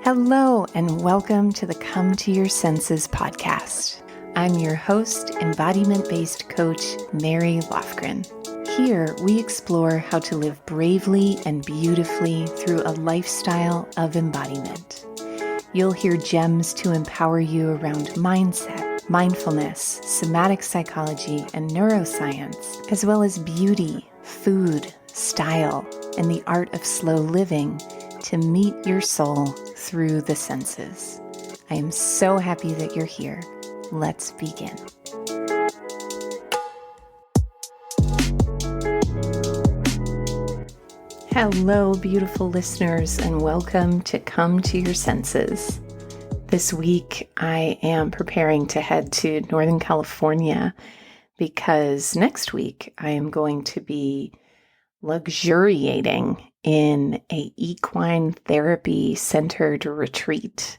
Hello, and welcome to the Come to Your Senses podcast. I'm your host, embodiment-based coach, Mary Lofgren. Here, we explore how to live bravely and beautifully through a lifestyle of embodiment. You'll hear gems to empower you around mindset, mindfulness, somatic psychology, and neuroscience, as well as beauty, food, style, and the art of slow living to meet your soul through the senses. I am so happy that you're here. Let's begin. Hello, beautiful listeners, and welcome to Come to Your Senses. This week, I am preparing to head to Northern California because next week I am going to be luxuriating in a equine therapy centered retreat.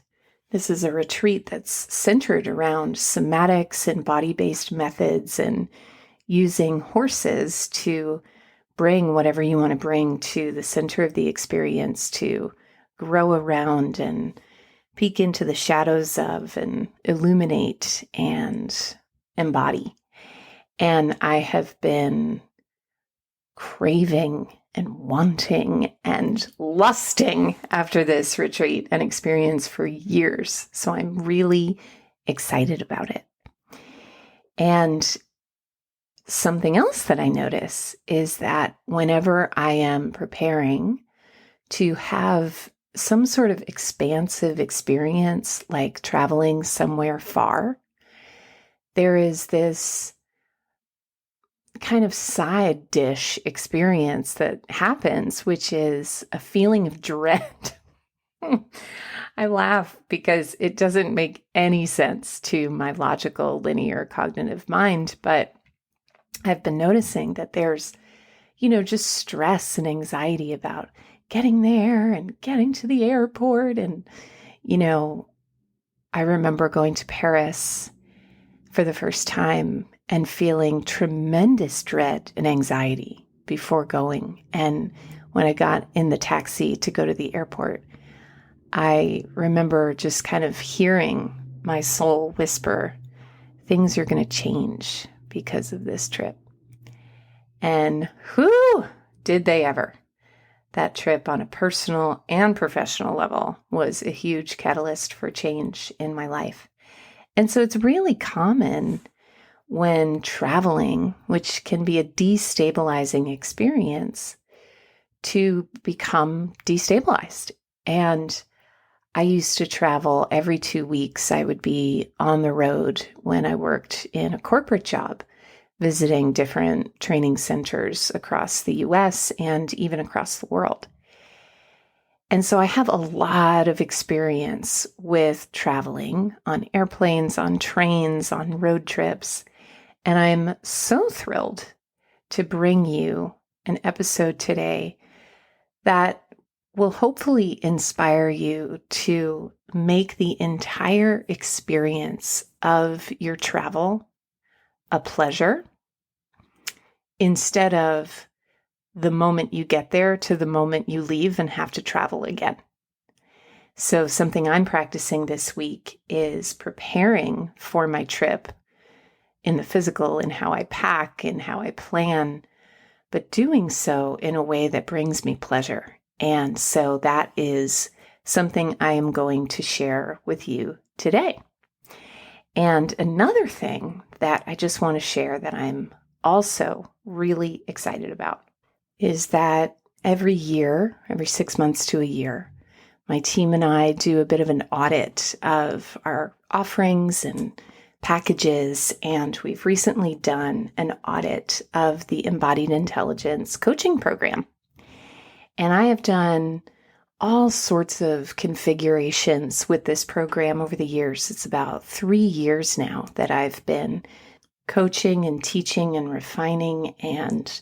This is a retreat that's centered around somatics and body-based methods and using horses to bring whatever you want to bring to the center of the experience to grow around and peek into the shadows of and illuminate and embody. And I have been craving and wanting and lusting after this retreat and experience for years. So I'm really excited about it. And something else that I notice is that whenever I am preparing to have some sort of expansive experience, like traveling somewhere far, there is this kind of side dish experience that happens, which is a feeling of dread. I laugh because it doesn't make any sense to my logical, linear, cognitive mind, but I've been noticing that there's, just stress and anxiety about getting there and getting to the airport. And, I remember going to Paris for the first time and feeling tremendous dread and anxiety before going. And when I got in the taxi to go to the airport, I remember just kind of hearing my soul whisper, things are going to change because of this trip. And whew, did they ever. That trip on a personal and professional level was a huge catalyst for change in my life. And so it's really common when traveling, which can be a destabilizing experience, to become destabilized. And I used to travel every 2 weeks. I would be on the road when I worked in a corporate job, visiting different training centers across the US and even across the world. And so I have a lot of experience with traveling on airplanes, on trains, on road trips. And I'm so thrilled to bring you an episode today that will hopefully inspire you to make the entire experience of your travel a pleasure instead of the moment you get there to the moment you leave and have to travel again. So something I'm practicing this week is preparing for my trip in the physical, in how I pack, in how I plan, but doing so in a way that brings me pleasure. And so that is something I am going to share with you today. And another thing that I just want to share that I'm also really excited about is that every year, every 6 months to a year, my team and I do a bit of an audit of our offerings and packages, and we've recently done an audit of the Embodied Intelligence coaching program. And I have done all sorts of configurations with this program over the years. It's about 3 years now that I've been coaching and teaching and refining, and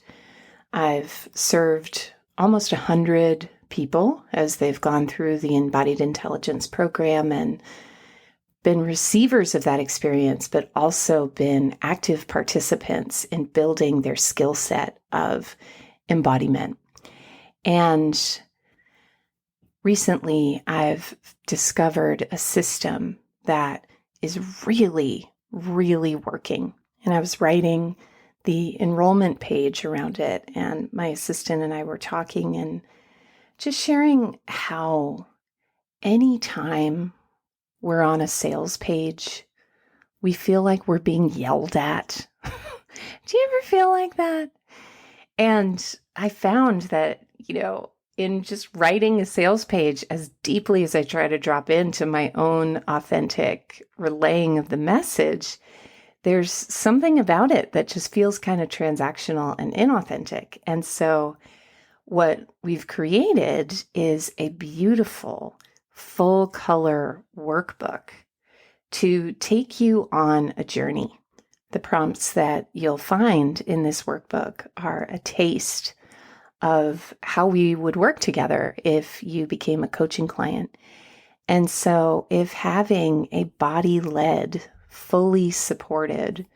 I've served almost 100 people as they've gone through the Embodied Intelligence program and been receivers of that experience, but also been active participants in building their skill set of embodiment. And recently I've discovered a system that is really, really working. And I was writing the enrollment page around it, and my assistant and I were talking and just sharing how anytime we're on a sales page, we feel like we're being yelled at. Do you ever feel like that? And I found that, in just writing a sales page, as deeply as I try to drop into my own authentic relaying of the message, there's something about it that just feels kind of transactional and inauthentic. And so what we've created is a beautiful full color workbook to take you on a journey. The prompts that you'll find in this workbook are a taste of how we would work together if you became a coaching client. And so if having a body-led, fully supported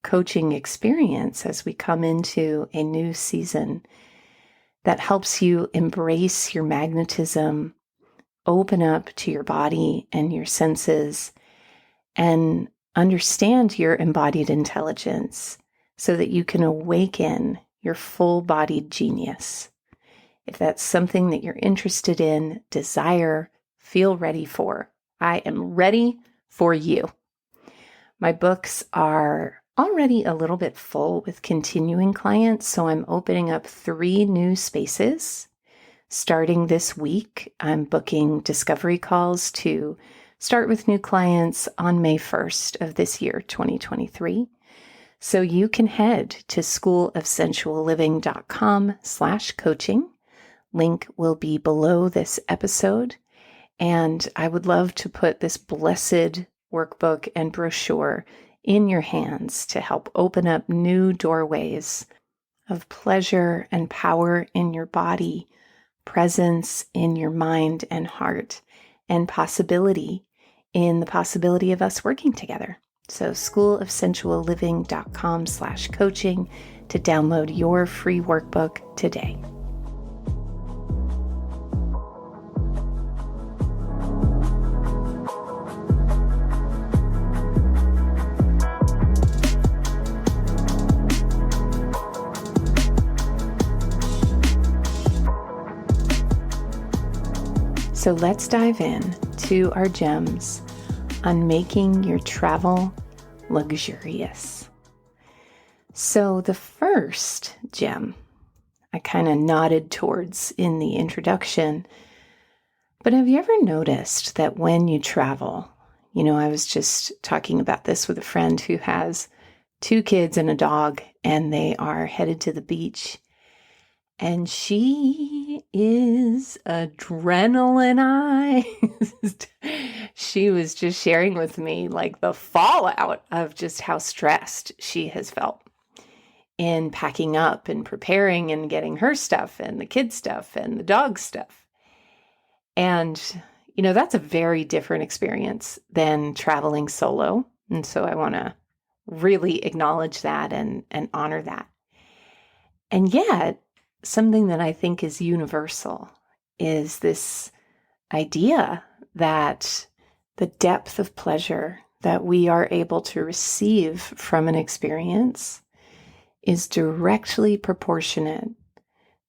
coaching experience as we come into a new season that helps you embrace your magnetism, open up to your body and your senses, and understand your embodied intelligence so that you can awaken your full-bodied genius. If that's something that you're interested in, desire, feel ready for, I am ready for you. My books are already a little bit full with continuing clients, so I'm opening up 3 new spaces. Starting this week, I'm booking discovery calls to start with new clients on May 1st of this year, 2023. So you can head to schoolofsensualliving.com/coaching. Link will be below this episode. And I would love to put this blessed workbook and brochure in your hands to help open up new doorways of pleasure and power in your body, presence in your mind and heart, and possibility in the possibility of us working together. So schoolofsensualliving.com/coaching to download your free workbook today. So let's dive in to our gems on making your travel luxurious. So the first gem I kind of nodded towards in the introduction, but have you ever noticed that when you travel, I was just talking about this with a friend who has 2 kids and a dog, and they are headed to the beach. And she is adrenalinized. She was just sharing with me like the fallout of just how stressed she has felt in packing up and preparing and getting her stuff and the kids' stuff and the dog stuff. And, that's a very different experience than traveling solo. And so I want to really acknowledge that and honor that. And yet, something that I think is universal is this idea that the depth of pleasure that we are able to receive from an experience is directly proportionate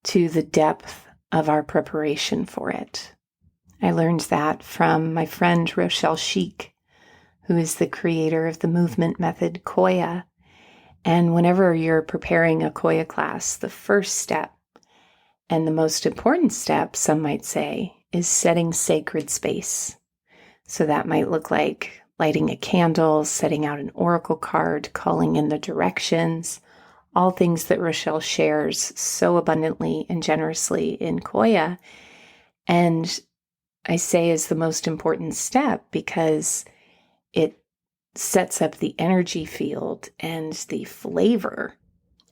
to the depth of our preparation for it. I learned that from my friend Rochelle Sheik, who is the creator of the movement method Koya. And whenever you're preparing a Koya class, the first step, and the most important step, some might say, is setting sacred space. So that might look like lighting a candle, setting out an oracle card, calling in the directions, all things that Rochelle shares so abundantly and generously in Koya. And I say is the most important step because it sets up the energy field and the flavor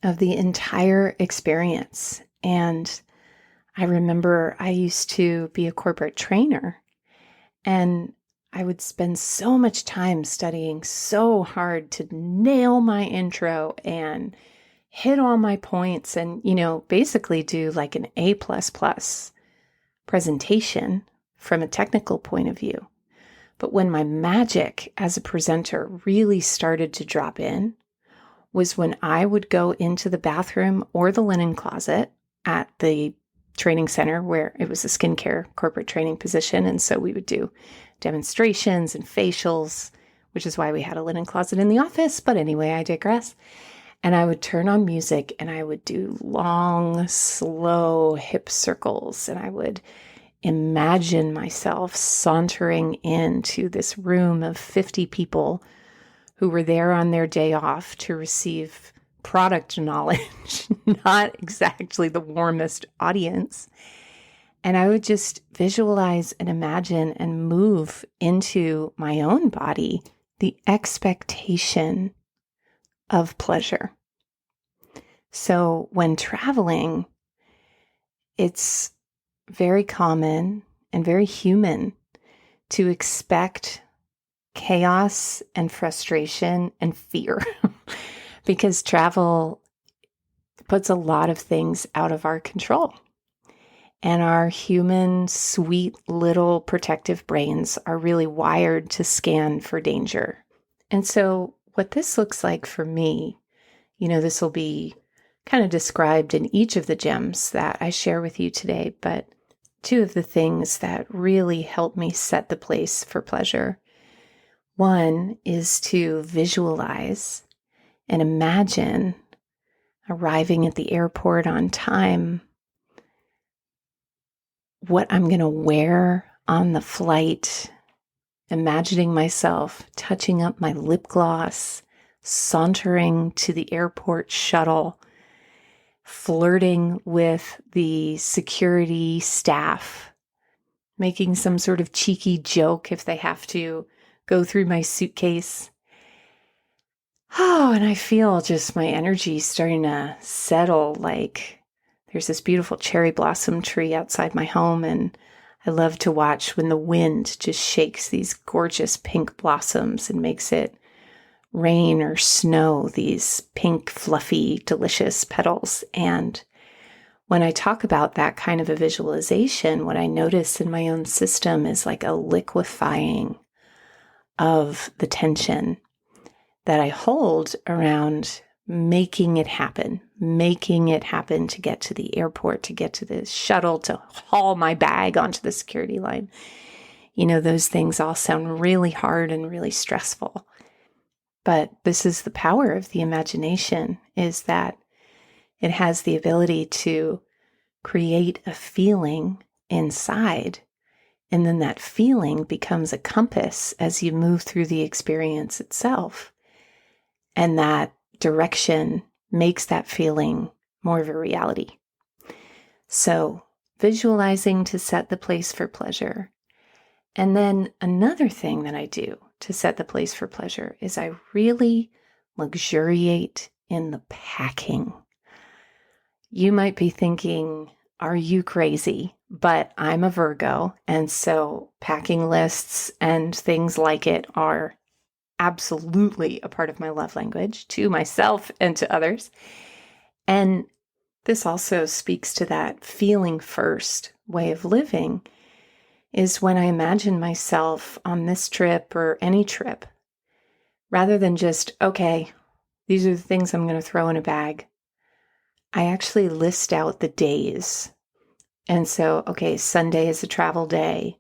of the entire experience. And I remember I used to be a corporate trainer, and I would spend so much time studying so hard to nail my intro and hit all my points and, basically do like an A++ presentation from a technical point of view. But when my magic as a presenter really started to drop in was when I would go into the bathroom or the linen closet at the training center, where it was a skincare corporate training position. And so we would do demonstrations and facials, which is why we had a linen closet in the office. But anyway, I digress. And I would turn on music and I would do long, slow hip circles. And I would imagine myself sauntering into this room of 50 people who were there on their day off to receive product knowledge, not exactly the warmest audience. And I would just visualize and imagine and move into my own body the expectation of pleasure. So when traveling, it's very common and very human to expect chaos and frustration and fear because travel puts a lot of things out of our control. And our human, sweet little protective brains are really wired to scan for danger. And so what this looks like for me, this will be kind of described in each of the gems that I share with you today, but two of the things that really help me set the place for pleasure. One is to visualize and imagine arriving at the airport on time, what I'm going to wear on the flight, imagining myself touching up my lip gloss, sauntering to the airport shuttle, flirting with the security staff, making some sort of cheeky joke if they have to go through my suitcase. Oh, and I feel just my energy starting to settle. Like there's this beautiful cherry blossom tree outside my home, and I love to watch when the wind just shakes these gorgeous pink blossoms and makes it rain or snow these pink, fluffy, delicious petals. And when I talk about that kind of a visualization, what I notice in my own system is like a liquefying of the tension that I hold around making it happen to get to the airport, to get to the shuttle, to haul my bag onto the security line. Those things all sound really hard and really stressful. But this is the power of the imagination, is that it has the ability to create a feeling inside. And then that feeling becomes a compass as you move through the experience itself. And that direction makes that feeling more of a reality. So visualizing to set the place for pleasure. And then another thing that I do to set the place for pleasure is I really luxuriate in the packing. You might be thinking, are you crazy? But I'm a Virgo, and so packing lists and things like it are absolutely a part of my love language to myself and to others. And this also speaks to that feeling first way of living, is when I imagine myself on this trip or any trip, rather than just, okay, these are the things I'm going to throw in a bag, I actually list out the days. And so, okay, Sunday is a travel day.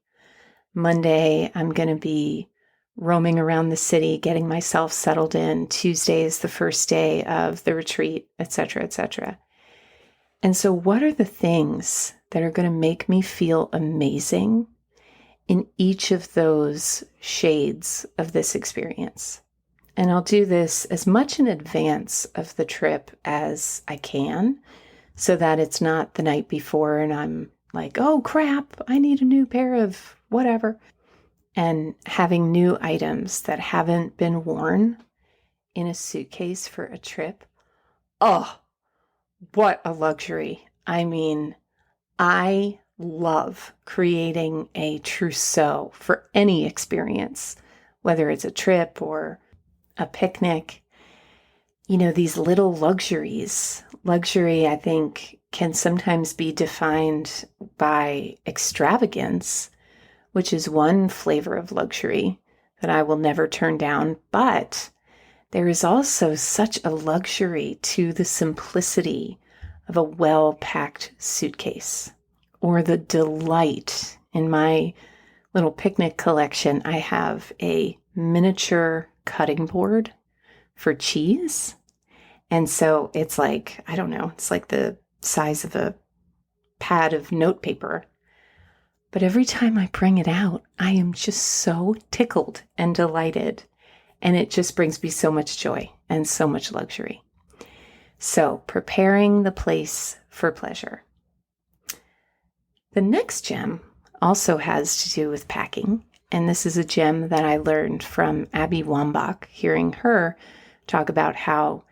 Monday, I'm going to be roaming around the city, getting myself settled in. Tuesday is the first day of the retreat, etc., etc. And so what are the things that are going to make me feel amazing in each of those shades of this experience? And I'll do this as much in advance of the trip as I can, so that it's not the night before and I'm like, oh crap, I need a new pair of whatever. And having new items that haven't been worn in a suitcase for a trip. Oh, what a luxury. I mean, I love creating a trousseau for any experience, whether it's a trip or a picnic. These little luxuries. Luxury, I think, can sometimes be defined by extravagance, which is one flavor of luxury that I will never turn down. But there is also such a luxury to the simplicity of a well-packed suitcase, or the delight. In my little picnic collection, I have a miniature cutting board for cheese. And so it's like, I don't know, it's like the size of a pad of notepaper. But every time I bring it out, I am just so tickled and delighted. And it just brings me so much joy and so much luxury. So, preparing the place for pleasure. The next gem also has to do with packing. And this is a gem that I learned from Abby Wambach, hearing her talk about how,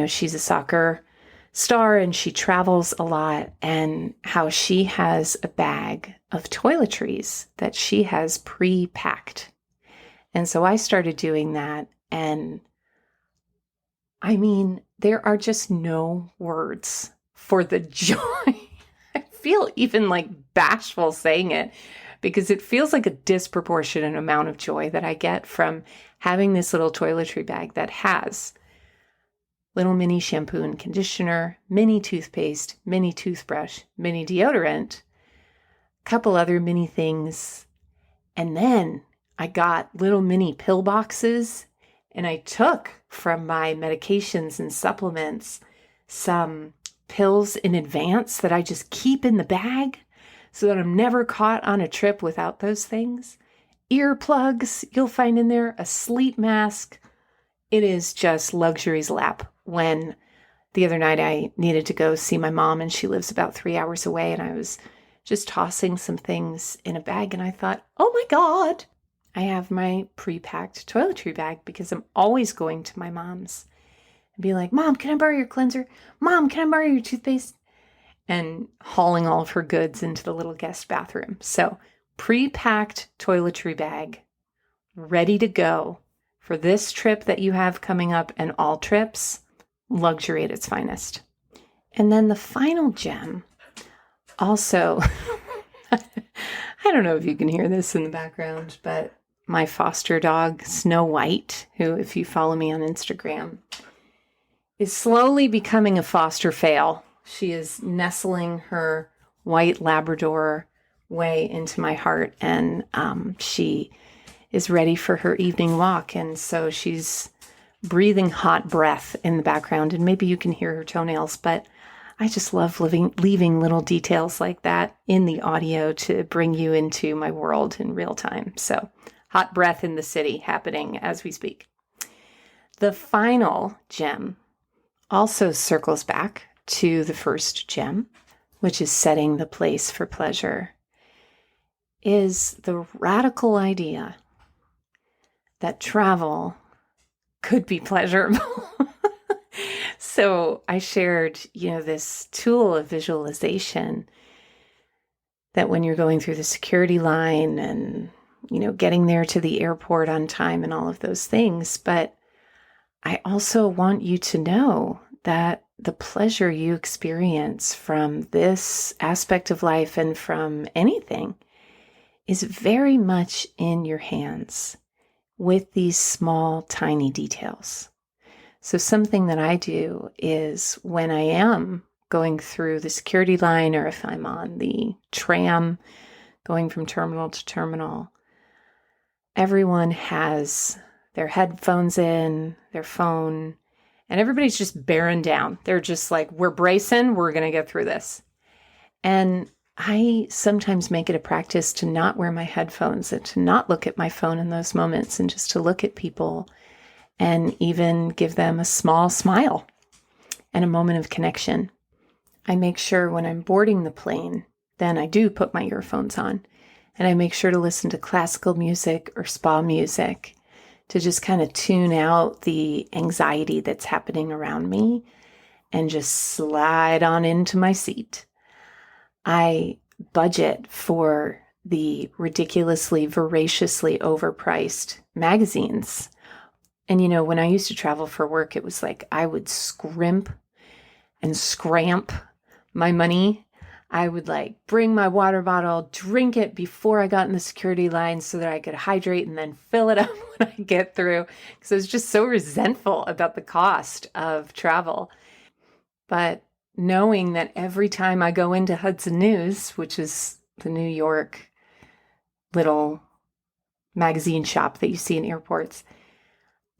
she's a soccer star and she travels a lot, and how she has a bag of toiletries that she has pre-packed. And so I started doing that, and I mean, there are just no words for the joy. I feel even like bashful saying it, because it feels like a disproportionate amount of joy that I get from having this little toiletry bag that has little mini shampoo and conditioner, mini toothpaste, mini toothbrush, mini deodorant, a couple other mini things. And then I got little mini pill boxes, and I took from my medications and supplements some pills in advance that I just keep in the bag so that I'm never caught on a trip without those things. Earplugs you'll find in there, a sleep mask. It is just luxury's lap. When the other night I needed to go see my mom, and she lives about 3 hours away, and I was just tossing some things in a bag, and I thought, oh my God, I have my pre-packed toiletry bag, because I'm always going to my mom's and be like, Mom, can I borrow your cleanser? Mom, can I borrow your toothpaste? And hauling all of her goods into the little guest bathroom. So pre-packed toiletry bag, ready to go for this trip that you have coming up, and all trips. Luxury at its finest. And then the final gem, also, I don't know if you can hear this in the background, but my foster dog, Snow White, who, if you follow me on Instagram, is slowly becoming a foster fail. She is nestling her white Labrador way into my heart, and she is ready for her evening walk. And so she's breathing hot breath in the background, and maybe you can hear her toenails, but I just love leaving little details like that in the audio to bring you into my world in real time. So hot breath in the city happening as we speak. The final gem also circles back to the first gem, which is setting the place for pleasure, is the radical idea that travel could be pleasurable. So I shared, this tool of visualization that when you're going through the security line and, getting there to the airport on time and all of those things. But I also want you to know that the pleasure you experience from this aspect of life and from anything is very much in your hands with these small, tiny details. So something that I do is when I am going through the security line, or if I'm on the tram going from terminal to terminal, everyone has their headphones in, their phone, and everybody's just bearing down. They're just like, we're bracing, we're going to get through this. And I sometimes make it a practice to not wear my headphones and to not look at my phone in those moments, and just to look at people and even give them a small smile and a moment of connection. I make sure when I'm boarding the plane, then I do put my earphones on, and I make sure to listen to classical music or spa music to just kind of tune out the anxiety that's happening around me and just slide on into my seat. I budget for the ridiculously, voraciously overpriced magazines. And, when I used to travel for work, it was like I would scrimp and scramp my money. I would like bring my water bottle, drink it before I got in the security line so that I could hydrate and then fill it up when I get through, because I was just so resentful about the cost of travel. But knowing that every time I go into Hudson News, which is the New York little magazine shop that you see in airports,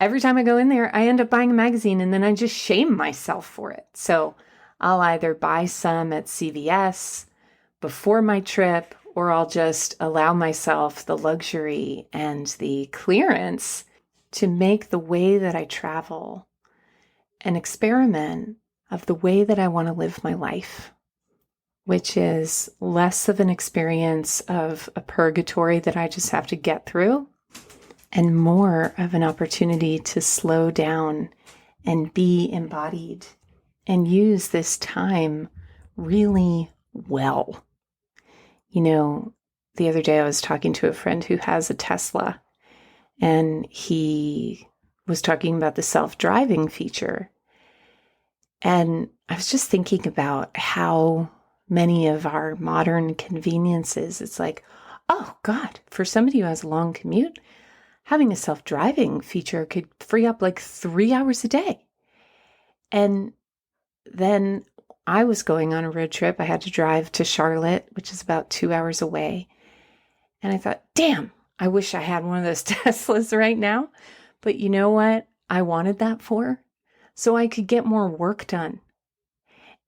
every time I go in there, I end up buying a magazine and then I just shame myself for it. So I'll either buy some at CVS before my trip, or I'll just allow myself the luxury and the clearance to make the way that I travel an experiment of the way that I want to live my life, which is less of an experience of a purgatory that I just have to get through, and more of an opportunity to slow down and be embodied and use this time really well. You know, the other day I was talking to a friend who has a Tesla, and he was talking about the self-driving feature. And I was just thinking about how many of our modern conveniences, it's like, oh God, for somebody who has a long commute, having a self-driving feature could free up like 3 hours a day. And then I was going on a road trip. I had to drive to Charlotte, which is about 2 hours away. And I thought, damn, I wish I had one of those Teslas right now. But you know what I wanted that for? So I could get more work done.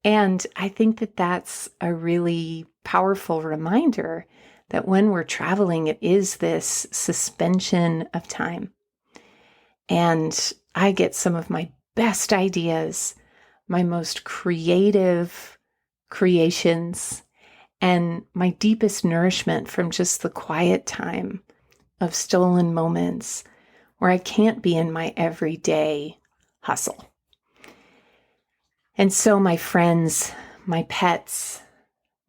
And I think that that's a really powerful reminder that when we're traveling, it is this suspension of time. And I get some of my best ideas, my most creative creations, and my deepest nourishment from just the quiet time of stolen moments where I can't be in my everyday hustle. And so my friends, my pets,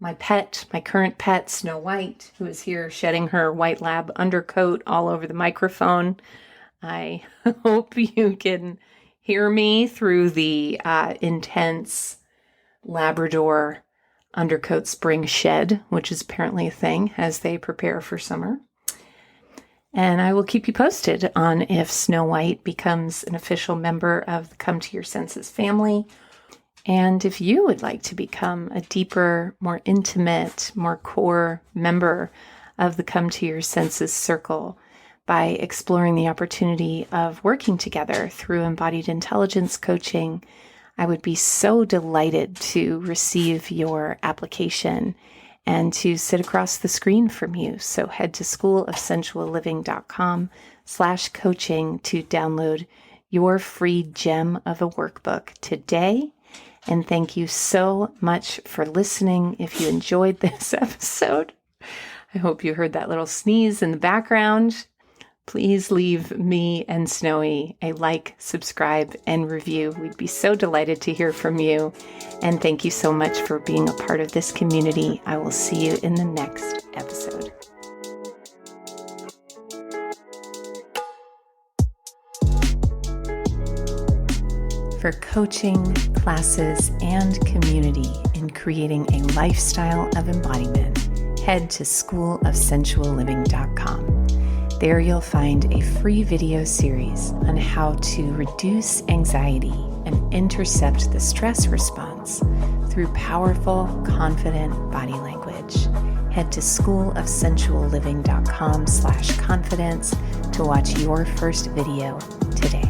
my current pet, Snow White, who is here shedding her white lab undercoat all over the microphone. I hope you can hear me through the intense Labrador undercoat spring shed, which is apparently a thing as they prepare for summer. And I will keep you posted on if Snow White becomes an official member of the Come to Your Senses family. And if you would like to become a deeper, more intimate, more core member of the Come to Your Senses circle by exploring the opportunity of working together through embodied intelligence coaching, I would be so delighted to receive your application and to sit across the screen from you. So head to schoolofsensualliving.com/coaching to download your free gem of a workbook today. And thank you so much for listening. If you enjoyed this episode, I hope you heard that little sneeze in the background. Please leave me and Snowy a like, subscribe, and review. We'd be so delighted to hear from you. And thank you so much for being a part of this community. I will see you in the next episode. For coaching, classes, and community in creating a lifestyle of embodiment, head to schoolofsensualliving.com. There you'll find a free video series on how to reduce anxiety and intercept the stress response through powerful, confident body language. Head to schoolofsensualliving.com/confidence to watch your first video today.